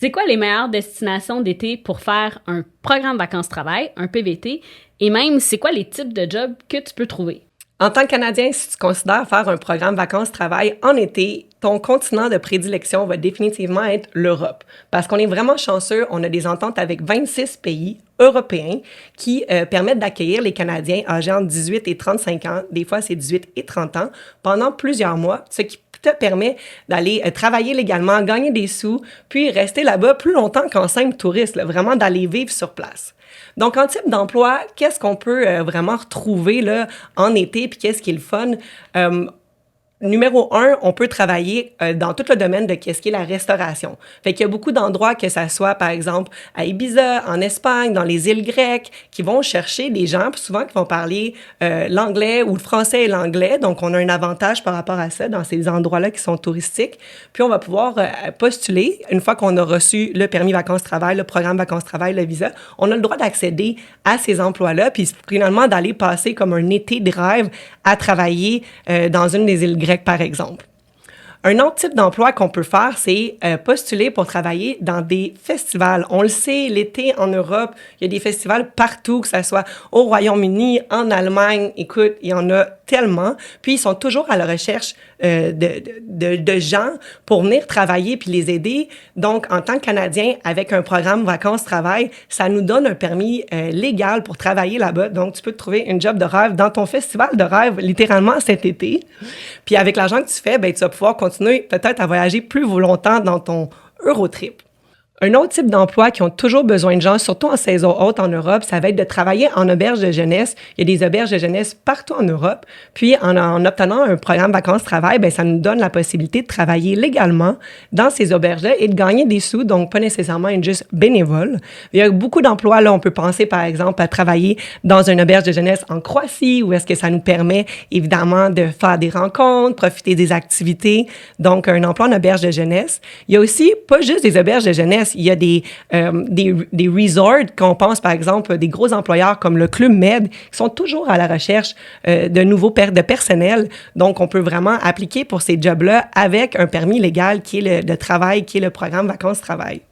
C'est quoi les meilleures destinations d'été pour faire un programme vacances-travail, un PVT, et même c'est quoi les types de jobs que tu peux trouver? En tant que Canadien, si tu considères faire un programme vacances-travail en été, ton continent de prédilection va définitivement être l'Europe. Parce qu'on est vraiment chanceux, on a des ententes avec 26 pays européens qui permettent d'accueillir les Canadiens âgés entre 18 et 35 ans, des fois c'est 18 et 30 ans, pendant plusieurs mois, ce qui te permet d'aller travailler légalement, gagner des sous, puis rester là-bas plus longtemps qu'en simple touriste, là, vraiment d'aller vivre sur place. Donc, en type d'emploi, qu'est-ce qu'on peut vraiment retrouver là, en été, puis qu'est-ce qui est le fun? Numéro un, on peut travailler dans tout le domaine de qu'est-ce qui est la restauration. Fait qu'il y a beaucoup d'endroits, que ça soit, par exemple, à Ibiza, en Espagne, dans les îles grecques, qui vont chercher des gens, souvent qui vont parler l'anglais ou le français et l'anglais. Donc, on a un avantage par rapport à ça dans ces endroits-là qui sont touristiques. Puis, on va pouvoir postuler, une fois qu'on a reçu le permis vacances-travail, le programme vacances-travail, le visa, on a le droit d'accéder à ces emplois-là, puis finalement d'aller passer comme un été de rêve à travailler dans une des îles grecques, par exemple. Un autre type d'emploi qu'on peut faire, c'est postuler pour travailler dans des festivals. On le sait, l'été en Europe, il y a des festivals partout, que ce soit au Royaume-Uni, en Allemagne. Écoute, il y en a tellement. Puis, ils sont toujours à la recherche de gens pour venir travailler puis les aider. Donc, en tant que Canadien, avec un programme vacances-travail, ça nous donne un permis légal pour travailler là-bas. Donc, tu peux te trouver une job de rêve dans ton festival de rêve, littéralement, cet été. Puis, avec l'argent que tu fais, ben, tu vas pouvoir continuer peut-être à voyager plus longtemps dans ton Eurotrip. Un autre type d'emploi qui ont toujours besoin de gens, surtout en saison haute en Europe, ça va être de travailler en auberge de jeunesse. Il y a des auberges de jeunesse partout en Europe. Puis, en obtenant un programme vacances-travail, ben ça nous donne la possibilité de travailler légalement dans ces auberges-là et de gagner des sous, donc pas nécessairement être juste bénévole. Il y a beaucoup d'emplois, là. On peut penser, par exemple, à travailler dans une auberge de jeunesse en Croatie, où est-ce que ça nous permet, évidemment, de faire des rencontres, profiter des activités. Donc, un emploi en auberge de jeunesse. Il y a aussi pas juste des auberges de jeunesse. Il y a des resorts, qu'on pense par exemple des gros employeurs comme le Club Med, qui sont toujours à la recherche de nouveaux de personnel. Donc, on peut vraiment appliquer pour ces jobs-là avec un permis légal qui est de travail, qui est le programme vacances-travail.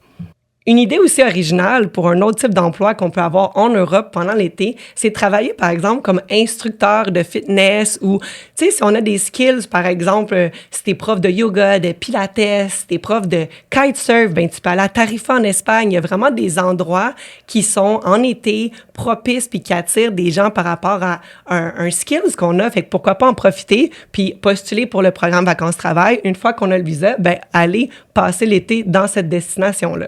Une idée aussi originale pour un autre type d'emploi qu'on peut avoir en Europe pendant l'été, c'est de travailler, par exemple, comme instructeur de fitness ou, tu sais, si on a des skills, par exemple, si t'es prof de yoga, de pilates, si t'es prof de kitesurf, ben tu peux aller à Tarifa en Espagne. Il y a vraiment des endroits qui sont en été propices puis qui attirent des gens par rapport à un skills qu'on a. Fait que pourquoi pas en profiter puis postuler pour le programme vacances-travail. Une fois qu'on a le visa, ben aller passer l'été dans cette destination-là.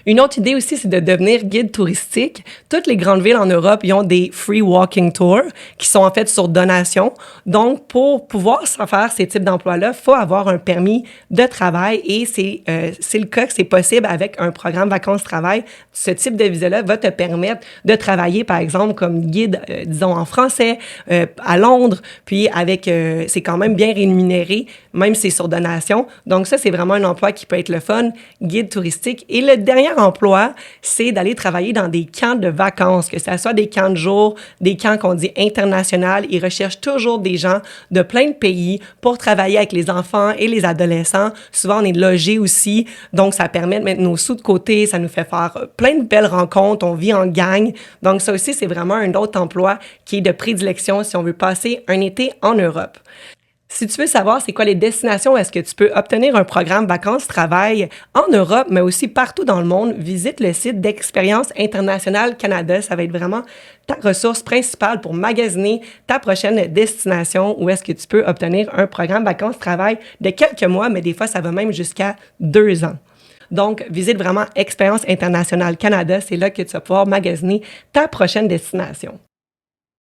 Une autre idée aussi, c'est de devenir guide touristique. Toutes les grandes villes en Europe, ils ont des free walking tours qui sont en fait sur donation. Donc, pour pouvoir faire ces types d'emplois-là, il faut avoir un permis de travail et c'est le cas que c'est possible avec un programme vacances-travail. Ce type de visa-là va te permettre de travailler, par exemple, comme guide, disons, en français, à Londres, puis avec, c'est quand même bien rémunéré, même si c'est sur donation. Donc, ça, c'est vraiment un emploi qui peut être le fun, guide touristique. Et le dernier emploi, c'est d'aller travailler dans des camps de vacances, que ce soit des camps de jour, des camps qu'on dit internationaux. Ils recherchent toujours des gens de plein de pays pour travailler avec les enfants et les adolescents. Souvent, on est logés aussi, donc ça permet de mettre nos sous de côté, ça nous fait faire plein de belles rencontres, on vit en gang. Donc ça aussi, c'est vraiment un autre emploi qui est de prédilection si on veut passer un été en Europe. Si tu veux savoir c'est quoi les destinations où est-ce que tu peux obtenir un programme vacances-travail en Europe, mais aussi partout dans le monde, visite le site d'Expérience Internationale Canada. Ça va être vraiment ta ressource principale pour magasiner ta prochaine destination où est-ce que tu peux obtenir un programme vacances-travail de quelques mois, mais des fois, ça va même jusqu'à 2 ans. Donc, visite vraiment Expérience Internationale Canada. C'est là que tu vas pouvoir magasiner ta prochaine destination.